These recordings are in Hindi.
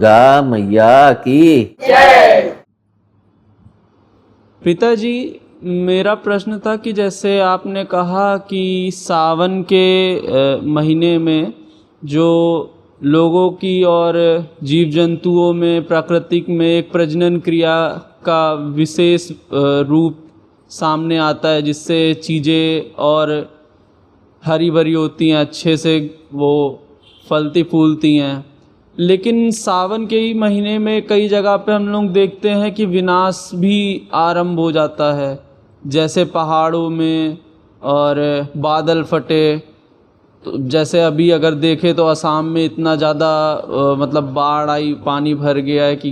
दुर्गा मैया की। पिताजी, मेरा प्रश्न था कि जैसे आपने कहा कि सावन के महीने में जो लोगों की और जीव जंतुओं में प्राकृतिक में एक प्रजनन क्रिया का विशेष रूप सामने आता है, जिससे चीज़ें और हरी भरी होती हैं, अच्छे से वो फलती फूलती हैं। लेकिन सावन के ही महीने में कई जगह पे हम लोग देखते हैं कि विनाश भी आरंभ हो जाता है, जैसे पहाड़ों में और बादल फटे। तो जैसे अभी अगर देखें तो असम में इतना ज़्यादा मतलब बाढ़ आई, पानी भर गया है कि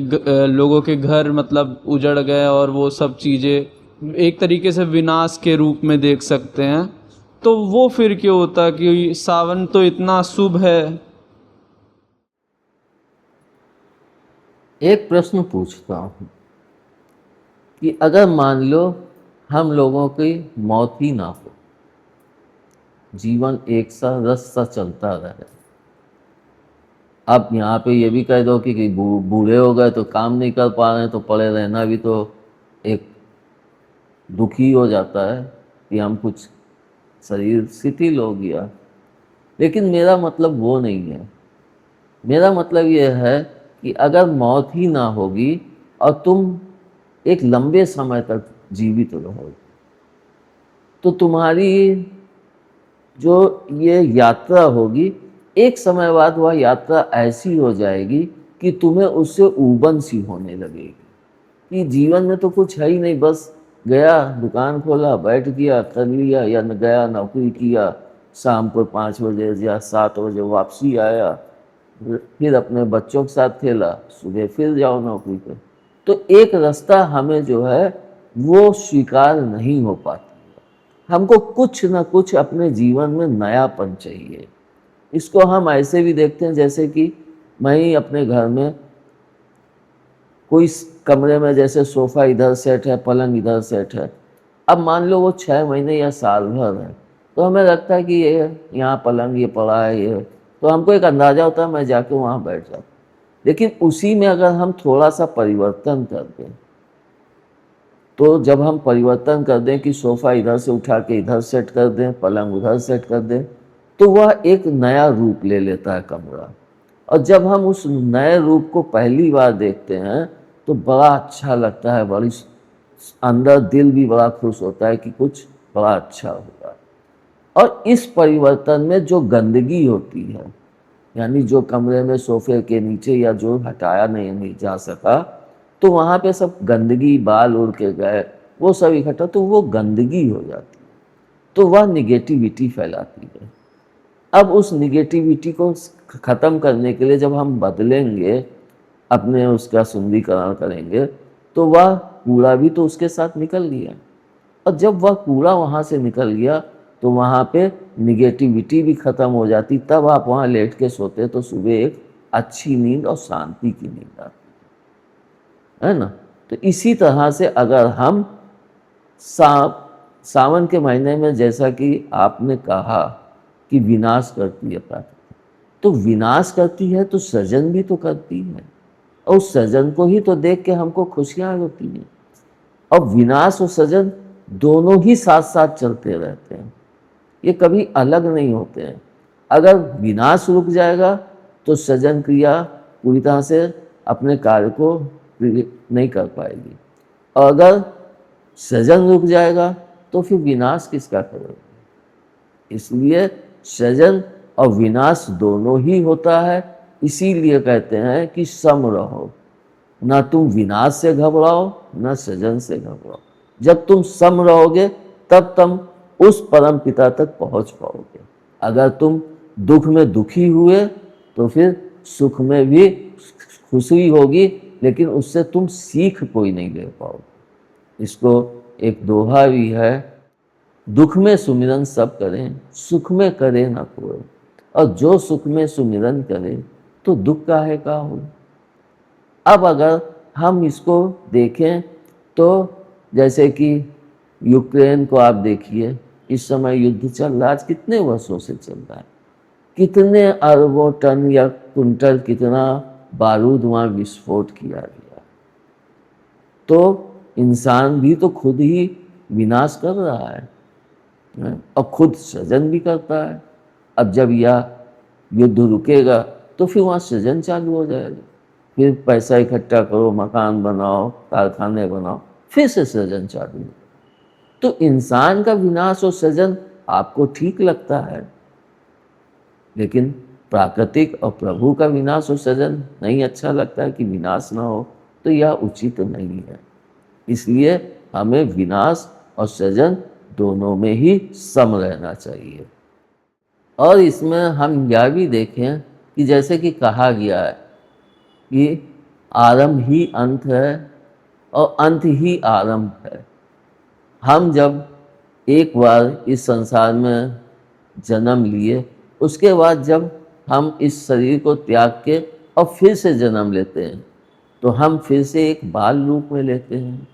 लोगों के घर मतलब उजड़ गए, और वो सब चीज़ें एक तरीके से विनाश के रूप में देख सकते हैं। तो वो फिर क्यों होता है कि सावन तो इतना शुभ है? एक प्रश्न पूछता हूँ कि अगर मान लो हम लोगों की मौत ही ना हो, जीवन एक सा रस सा चलता रहे। अब यहाँ पे ये भी कह दो कि बूढ़े हो गए तो काम नहीं कर पा रहे हैं, तो पड़े रहना भी तो एक दुखी हो जाता है कि हम कुछ शरीर शिथिल हो गया। लेकिन मेरा मतलब वो नहीं है। मेरा मतलब ये है कि अगर मौत ही ना होगी और तुम एक लंबे समय तक जीवित रहोगे, तो तुम्हारी जो ये यात्रा होगी, एक समय बाद वह यात्रा ऐसी हो जाएगी कि तुम्हें उससे ऊबन सी होने लगेगी कि जीवन में तो कुछ है ही नहीं, बस गया दुकान खोला, बैठ गया, कर लिया, या गया नौकरी किया, शाम को 5 बजे या 7 बजे वापसी आया, फिर अपने बच्चों के साथ खेला, सुबह फिर जाओ नौकरी पे। तो एक रास्ता हमें जो है वो स्वीकार नहीं हो पाती। हमको कुछ ना कुछ अपने जीवन में नयापन चाहिए। इसको हम ऐसे भी देखते हैं जैसे कि मैं ही अपने घर में कोई कमरे में जैसे सोफ़ा इधर सेट है, पलंग इधर सेट है। अब मान लो वो 6 महीने या साल भर है, तो हमें लगता है कि ये यहाँ पलंग ये पड़ा है, ये तो हमको एक अंदाज़ा होता है, मैं जाके वहाँ बैठ जाता हूँ। लेकिन उसी में अगर हम थोड़ा सा परिवर्तन कर दें, तो जब हम परिवर्तन कर दें कि सोफ़ा इधर से उठा के इधर सेट कर दें, पलंग उधर सेट कर दें, तो वह एक नया रूप ले लेता है कमरा। और जब हम उस नए रूप को पहली बार देखते हैं तो बड़ा अच्छा लगता है, बड़ी अंदर दिल भी बड़ा खुश होता है कि कुछ बड़ा अच्छा होगा। और इस परिवर्तन में जो गंदगी होती है, यानी जो कमरे में सोफे के नीचे या जो हटाया नहीं जा सका, तो वहाँ पे सब गंदगी, बाल उड़ के गए, वो सब इकट्ठा, तो वो गंदगी हो जाती है, तो वह निगेटिविटी फैलाती है। अब उस निगेटिविटी को ख़त्म करने के लिए जब हम बदलेंगे, अपने उसका सुंदरीकरण करेंगे, तो वह कूड़ा भी तो उसके साथ निकल गया। और जब वह कूड़ा वहाँ से निकल गया तो वहाँ पे निगेटिविटी भी ख़त्म हो जाती। तब आप वहाँ लेट के सोते तो सुबह एक अच्छी नींद और शांति की नींद आती है ना। तो इसी तरह से अगर हम सावन के महीने में, जैसा कि आपने कहा कि विनाश करती है प्रकृति, तो विनाश करती है तो सृजन भी तो करती है, और उस सृजन को ही तो देख के हमको खुशियाँ होती हैं। और विनाश और सृजन दोनों ही साथ साथ चलते रहते हैं, ये कभी अलग नहीं होते हैं। अगर विनाश रुक जाएगा तो सृजन क्रिया पूरी तरह से अपने कार्य को नहीं कर पाएगी, और अगर सृजन रुक जाएगा तो फिर विनाश किसका करेगा। इसलिए सृजन और विनाश दोनों ही होता है। इसीलिए कहते हैं कि सम रहो, ना तुम विनाश से घबराओ ना सृजन से घबराओ। जब तुम सम रहोगे तब तुम उस परम पिता तक पहुंच पाओगे। अगर तुम दुख में दुखी हुए तो फिर सुख में भी खुशी होगी, लेकिन उससे तुम सीख कोई नहीं ले पाओगे। इसको एक दोहा भी है, दुख में सुमिरन सब करें, सुख में करे ना कोई, और जो सुख में सुमिरन करे तो दुख काहे का हो। अब अगर हम इसको देखें तो जैसे कि यूक्रेन को आप देखिए, इस समय युद्ध चल रहा है, आज कितने वर्षों से चल रहा है, कितने अरबों टन या कुंटल कितना बारूद वहाँ विस्फोट किया गया। तो इंसान भी तो खुद ही विनाश कर रहा है और खुद सृजन भी करता है। अब जब यह युद्ध रुकेगा तो फिर वहाँ सृजन चालू हो जाएगा, फिर पैसा इकट्ठा करो, मकान बनाओ, कारखाने बनाओ, फिर से सृजन चालू हो। तो इंसान का विनाश और सृजन आपको ठीक लगता है, लेकिन प्राकृतिक और प्रभु का विनाश और सृजन नहीं अच्छा लगता है कि विनाश ना हो, तो यह उचित नहीं है। इसलिए हमें विनाश और सृजन दोनों में ही सम रहना चाहिए। और इसमें हम यह भी देखें कि जैसे कि कहा गया है कि आरंभ ही अंत है और अंत ही आरंभ है। हम जब एक बार इस संसार में जन्म लिए, उसके बाद जब हम इस शरीर को त्याग के और फिर से जन्म लेते हैं, तो हम फिर से एक बाल रूप में लेते हैं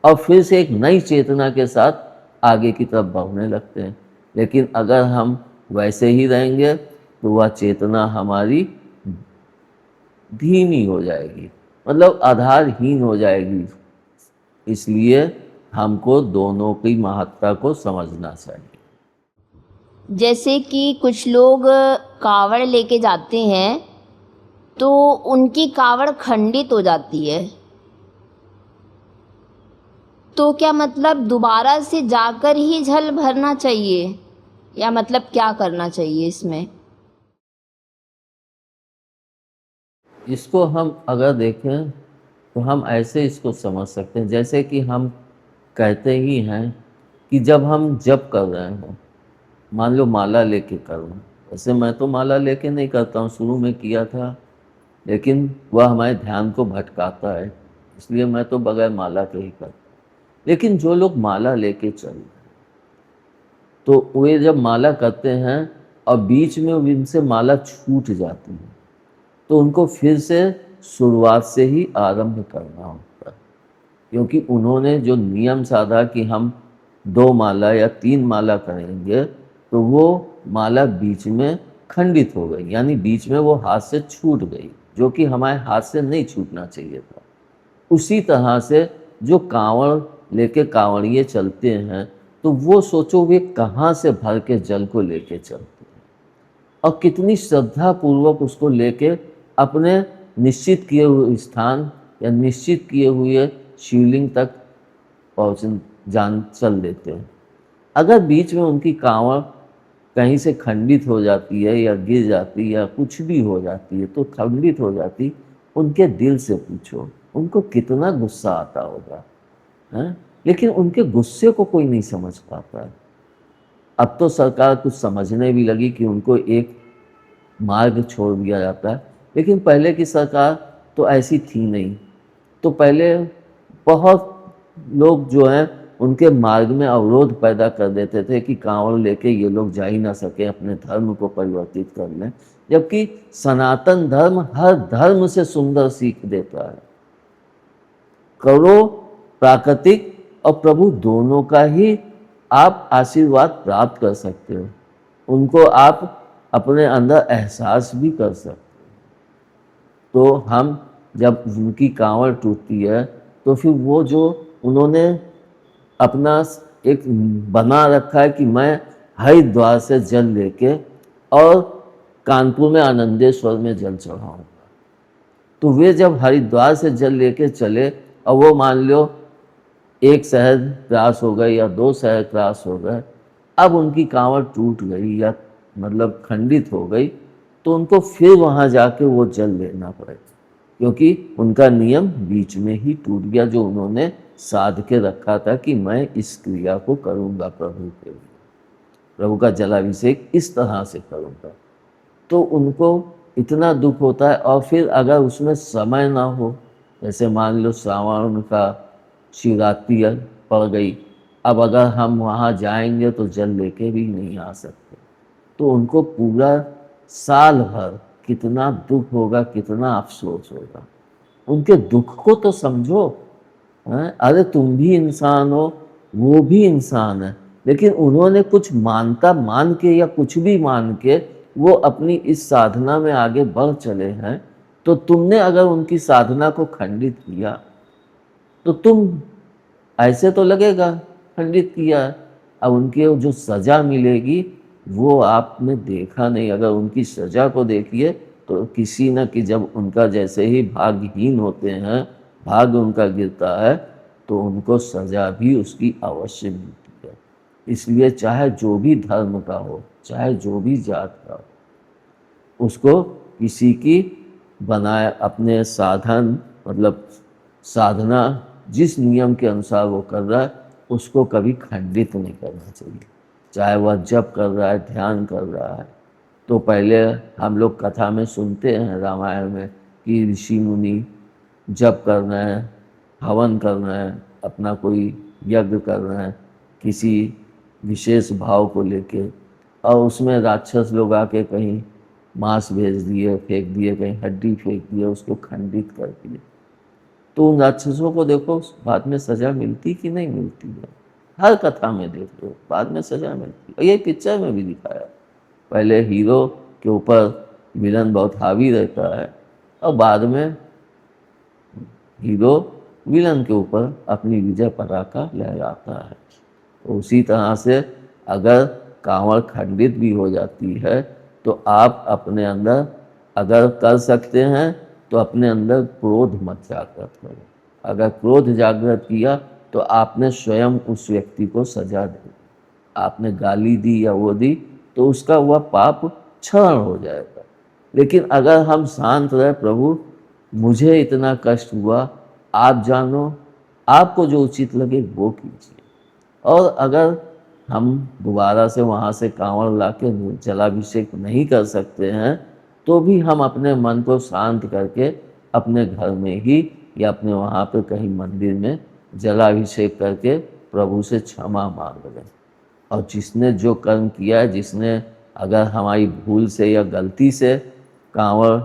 और फिर से एक नई चेतना के साथ आगे की तरफ बढ़ने लगते हैं। लेकिन अगर हम वैसे ही रहेंगे तो वह चेतना हमारी धीमी हो जाएगी, मतलब आधारहीन हो जाएगी। इसलिए हमको दोनों की महत्ता को समझना चाहिए। जैसे कि कुछ लोग कावड़ लेके जाते हैं तो उनकी कावड़ खंडित हो जाती है, तो क्या मतलब दोबारा से जाकर ही जल भरना चाहिए, या मतलब क्या करना चाहिए इसमें? इसको हम अगर देखें तो हम ऐसे इसको समझ सकते हैं, जैसे कि हम कहते ही हैं कि जब हम जप कर रहे हों, मान लो माला लेके कर रहे हैं, वैसे मैं तो माला लेके नहीं करता हूँ, शुरू में किया था, लेकिन वह हमारे ध्यान को भटकाता है, इसलिए मैं तो बगैर माला के ही करता हूँ। लेकिन जो लोग माला लेके चल रहे हैं, तो वे जब माला करते हैं और बीच में उनसे माला छूट जाती है, तो उनको फिर से शुरुआत से ही आरंभ करना होता है, क्योंकि उन्होंने जो नियम साधा कि हम 2 माला या 3 माला करेंगे, तो वो माला बीच में खंडित हो गई, यानी बीच में वो हाथ से छूट गई, जो कि हमारे हाथ से नहीं छूटना चाहिए था। उसी तरह से जो कांवड़ लेके कांवड़िए चलते हैं, तो वो सोचो वे कहाँ से भर के जल को लेके चलते हैं और कितनी श्रद्धा पूर्वक उसको लेके अपने निश्चित किए हुए स्थान या निश्चित किए हुए शिवलिंग तक चल देते हैं। अगर बीच में उनकी कांवड़ कहीं से खंडित हो जाती है या गिर जाती है या कुछ भी हो जाती है, तो खंडित हो जाती, उनके दिल से पूछो उनको कितना गुस्सा आता होगा, हैं? लेकिन उनके गुस्से को कोई नहीं समझ पाता है। अब तो सरकार कुछ समझने भी लगी कि उनको एक मार्ग छोड़ दिया जाता है, लेकिन पहले की सरकार तो ऐसी थी नहीं। तो पहले बहुत लोग जो हैं उनके मार्ग में अवरोध पैदा कर देते थे कि कांवड़ लेके ये लोग जा ही ना सके, अपने धर्म को परिवर्तित कर लें, जबकि सनातन धर्म हर धर्म से सुंदर सीख देता है। करो प्राकृतिक और प्रभु दोनों का ही आप आशीर्वाद प्राप्त कर सकते हो, उनको आप अपने अंदर एहसास भी कर सकते हो। तो हम जब उनकी कांवड़ टूटती है, तो फिर वो जो उन्होंने अपना एक बना रखा है कि मैं हरिद्वार से जल लेके और कानपुर में आनंदेश्वर में जल चढ़ाऊँगा, तो वे जब हरिद्वार से जल लेके चले और वो मान लो 1 शहर क्रॉस हो गए या 2 शहर क्रॉस हो गए, अब उनकी कांवड़ टूट गई या मतलब खंडित हो गई, तो उनको फिर वहाँ जाके वो जल लेना पड़ेगा, क्योंकि उनका नियम बीच में ही टूट गया, जो उन्होंने साध के रखा था कि मैं इस क्रिया को करूँगा प्रभु के लिए, प्रभु का जलाभिषेक इस तरह से करूँगा। तो उनको इतना दुख होता है। और फिर अगर उसमें समय ना हो, जैसे मान लो श्रावण का शिवरात्रि पड़ गई, अब अगर हम वहाँ जाएंगे तो जल लेके भी नहीं आ सकते, तो उनको पूरा साल भर कितना दुख होगा, कितना अफसोस होगा। उनके दुख को तो समझो, हैं? अरे तुम भी इंसान हो, वो भी इंसान है, लेकिन उन्होंने कुछ मानता मान के या कुछ भी मान के वो अपनी इस साधना में आगे बढ़ चले हैं, तो तुमने अगर उनकी साधना को खंडित किया तो तुम, ऐसे तो लगेगा खंडित किया है। अब उनके जो सज़ा मिलेगी वो आपने देखा नहीं। अगर उनकी सज़ा को देखिए तो किसी न कि जब उनका जैसे ही भाग्यहीन होते हैं, भाग्य उनका गिरता है, तो उनको सज़ा भी उसकी अवश्य मिलती है। इसलिए चाहे जो भी धर्म का हो, चाहे जो भी जात का हो, उसको किसी की बनाए अपने साधन, मतलब साधना जिस नियम के अनुसार वो कर रहा है उसको कभी खंडित नहीं करना चाहिए। चाहे वह जप कर रहा है, ध्यान कर रहा है, तो पहले हम लोग कथा में सुनते हैं रामायण में कि ऋषि मुनि जप कर रहे हैं, हवन कर रहे हैं, अपना कोई यज्ञ कर रहे हैं किसी विशेष भाव को लेके, और उसमें राक्षस लोग आके कहीं मांस भेज दिए, फेंक दिए, कहीं हड्डी फेंक दिए, उसको खंडित कर दिए। तो उन राक्षसों को देखो बाद में सज़ा मिलती कि नहीं मिलती है। हर कथा में देख लो बाद में सज़ा मिलती है। और ये पिक्चर में भी दिखाया, पहले हीरो के ऊपर विलन बहुत हावी रहता है और बाद में हीरो विलन के ऊपर अपनी विजय पताका लहराता है। तो उसी तरह से अगर कांवड़ खंडित भी हो जाती है तो आप अपने अंदर अगर कर सकते हैं तो अपने अंदर क्रोध मत जागृत करो। अगर क्रोध जागृत किया तो आपने स्वयं उस व्यक्ति को सजा दी। आपने गाली दी या वो दी तो उसका वह पाप क्षरण हो जाएगा। लेकिन अगर हम शांत रहे, प्रभु मुझे इतना कष्ट हुआ, आप जानो, आपको जो उचित लगे वो कीजिए। और अगर हम दोबारा से वहाँ से कांवड़ ला के जलाभिषेक नहीं कर सकते हैं तो भी हम अपने मन को शांत करके अपने घर में ही या अपने वहाँ पे कहीं मंदिर में जलाभिषेक करके प्रभु से क्षमा मांग लें। और जिसने जो कर्म किया है, जिसने अगर हमारी भूल से या गलती से कांवड़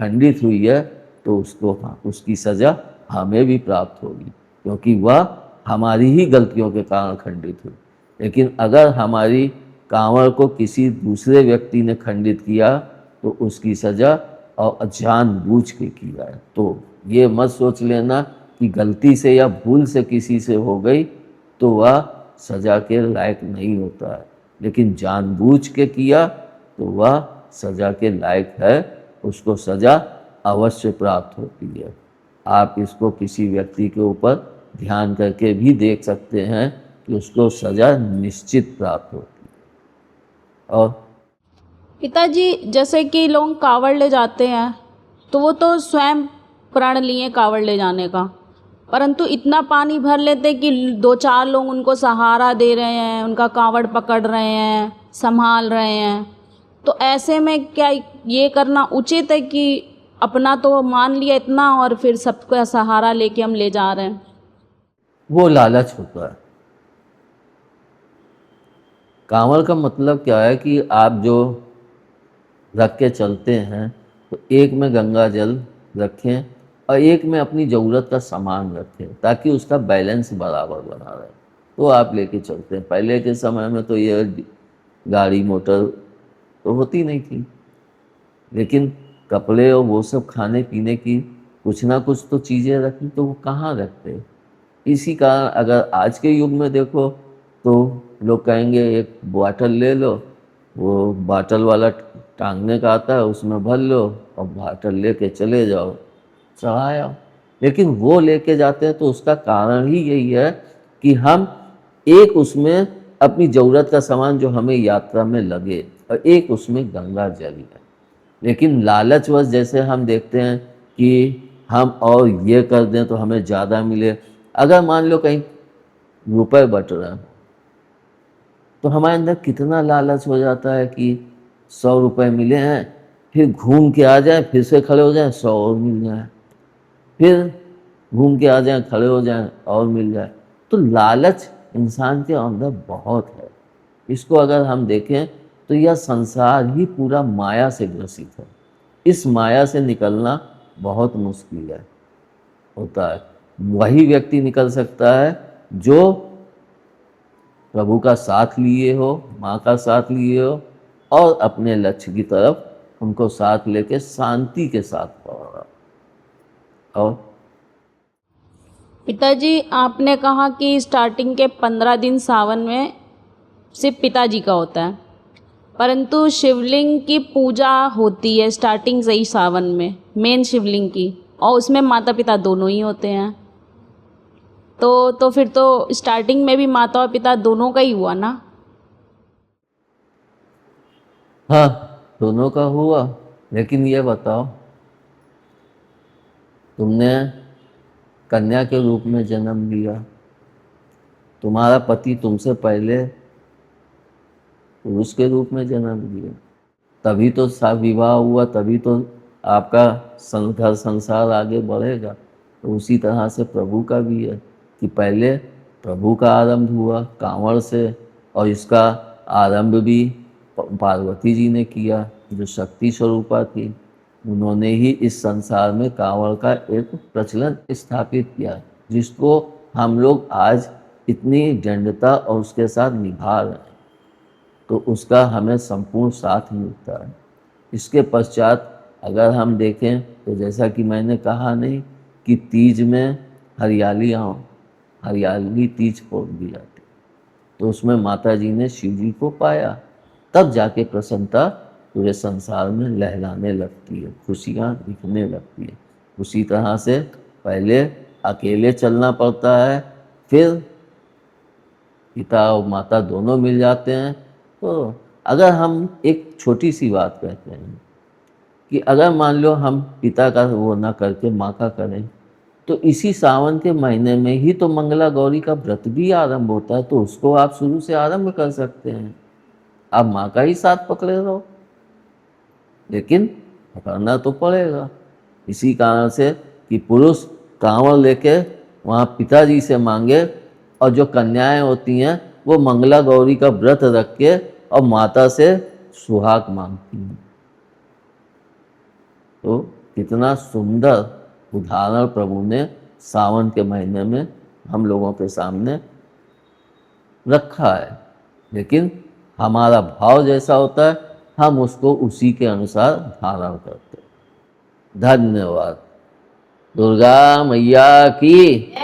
खंडित हुई है तो उसको उसकी सज़ा हमें भी प्राप्त होगी, क्योंकि वह हमारी ही गलतियों के कारण खंडित हुई। लेकिन अगर हमारी कांवड़ को किसी दूसरे व्यक्ति ने खंडित किया तो उसकी सज़ा और जानबूझ के किया है। तो ये मत सोच लेना कि गलती से या भूल से किसी से हो गई तो वह सज़ा के लायक नहीं होता है, लेकिन जानबूझ के किया तो वह सज़ा के लायक है, उसको सज़ा अवश्य प्राप्त होती है। आप इसको किसी व्यक्ति के ऊपर ध्यान करके भी देख सकते हैं कि उसको सज़ा निश्चित प्राप्त होती है। और पिताजी, जैसे कि लोग कावड़ ले जाते हैं तो वो तो स्वयं प्रण लिए कावड़ ले जाने का, परंतु इतना पानी भर लेते कि 2-4 लोग उनको सहारा दे रहे हैं, उनका कावड़ पकड़ रहे हैं, संभाल रहे हैं। तो ऐसे में क्या ये करना उचित है कि अपना तो मान लिया इतना और फिर सबका सहारा लेके हम ले जा रहे हैं? वो लालच होता है। कांवड़ का मतलब क्या है कि आप जो रख के चलते हैं तो एक में गंगा जल रखें और एक में अपनी ज़रूरत का सामान रखें ताकि उसका बैलेंस बराबर बना रहे, तो आप लेके चलते हैं। पहले के समय में तो ये गाड़ी मोटर तो होती नहीं थी, लेकिन कपड़े और वो सब खाने पीने की कुछ ना कुछ तो चीज़ें रखी, तो वो कहाँ रखते। इसी कारण अगर आज के युग में देखो तो लोग कहेंगे एक बॉटल ले लो, वो बॉटल वाला टांगने का आता है, उसमें भर लो और बॉटल लेके चले जाओ, चढ़ाया। लेकिन वो लेके जाते हैं तो उसका कारण ही यही है कि हम एक उसमें अपनी ज़रूरत का सामान जो हमें यात्रा में लगे और एक उसमें गंगा जल है। लेकिन लालचवश जैसे हम देखते हैं कि हम और ये कर दें तो हमें ज़्यादा मिले। अगर मान लो कहीं रुपए बट रहे हैं तो हमारे अंदर कितना लालच हो जाता है कि 100 रुपये मिले हैं, फिर घूम के आ जाए, फिर से खड़े हो जाएं 100 और मिल जाए, फिर घूम के आ जाएं, खड़े हो जाएं और मिल जाए। तो लालच इंसान के अंदर बहुत है। इसको अगर हम देखें तो यह संसार ही पूरा माया से ग्रसित है। इस माया से निकलना बहुत मुश्किल है होता है। वही व्यक्ति निकल सकता है जो प्रभु का साथ लिए हो, माँ का साथ लिए हो और अपने लक्ष्य की तरफ उनको साथ लेके शांति के साथ पढ़ा। और पिताजी, आपने कहा कि स्टार्टिंग के 15 दिन सावन में सिर्फ पिताजी का होता है, परंतु शिवलिंग की पूजा होती है स्टार्टिंग से ही सावन में, मेन शिवलिंग की, और उसमें माता पिता दोनों ही होते हैं। तो फिर तो स्टार्टिंग में भी माता और पिता दोनों का ही हुआ ना? हाँ, दोनों का हुआ। लेकिन ये बताओ, तुमने कन्या के रूप में जन्म लिया, तुम्हारा पति तुमसे पहले पुरुष के रूप में जन्म लिया, तभी तो विवाह हुआ, तभी तो आपका घर संसार आगे बढ़ेगा। तो उसी तरह से प्रभु का भी है कि पहले प्रभु का आरंभ हुआ कांवड़ से, और इसका आरंभ भी पार्वती जी ने किया, जो शक्ति स्वरूपा थी। उन्होंने ही इस संसार में कांवड़ का एक प्रचलन स्थापित किया, जिसको हम लोग आज इतनी दृढ़ता और उसके साथ निभा रहे हैं। तो उसका हमें संपूर्ण साथ मिलता है। इसके पश्चात अगर हम देखें तो जैसा कि मैंने कहा नहीं कि तीज में हरियाली तीज फोड़ दी जाती, तो उसमें माता जी ने शिव जी को पाया, तब जाके प्रसन्नता पूरे संसार में लहराने लगती है, खुशियाँ दिखने लगती है। उसी तरह से पहले अकेले चलना पड़ता है, फिर पिता और माता दोनों मिल जाते हैं। तो अगर हम एक छोटी सी बात कहते हैं कि अगर मान लो हम पिता का वो ना करके माँ का करें, तो इसी सावन के महीने में ही तो मंगला गौरी का व्रत भी आरंभ होता है, तो उसको आप शुरू से आरंभ कर सकते हैं। आप माँ का ही साथ पकड़े रहो, लेकिन पकड़ना तो पड़ेगा। इसी कारण से कि पुरुष कांवड़ लेके वहाँ पिताजी से मांगे, और जो कन्याएं होती हैं वो मंगला गौरी का व्रत रख के और माता से सुहाग मांगती हैं। तो कितना सुंदर उदाहरण प्रभु ने सावन के महीने में हम लोगों के सामने रखा है। लेकिन हमारा भाव जैसा होता है, हम उसको उसी के अनुसार धारण करते हैं। धन्यवाद। दुर्गा मैया की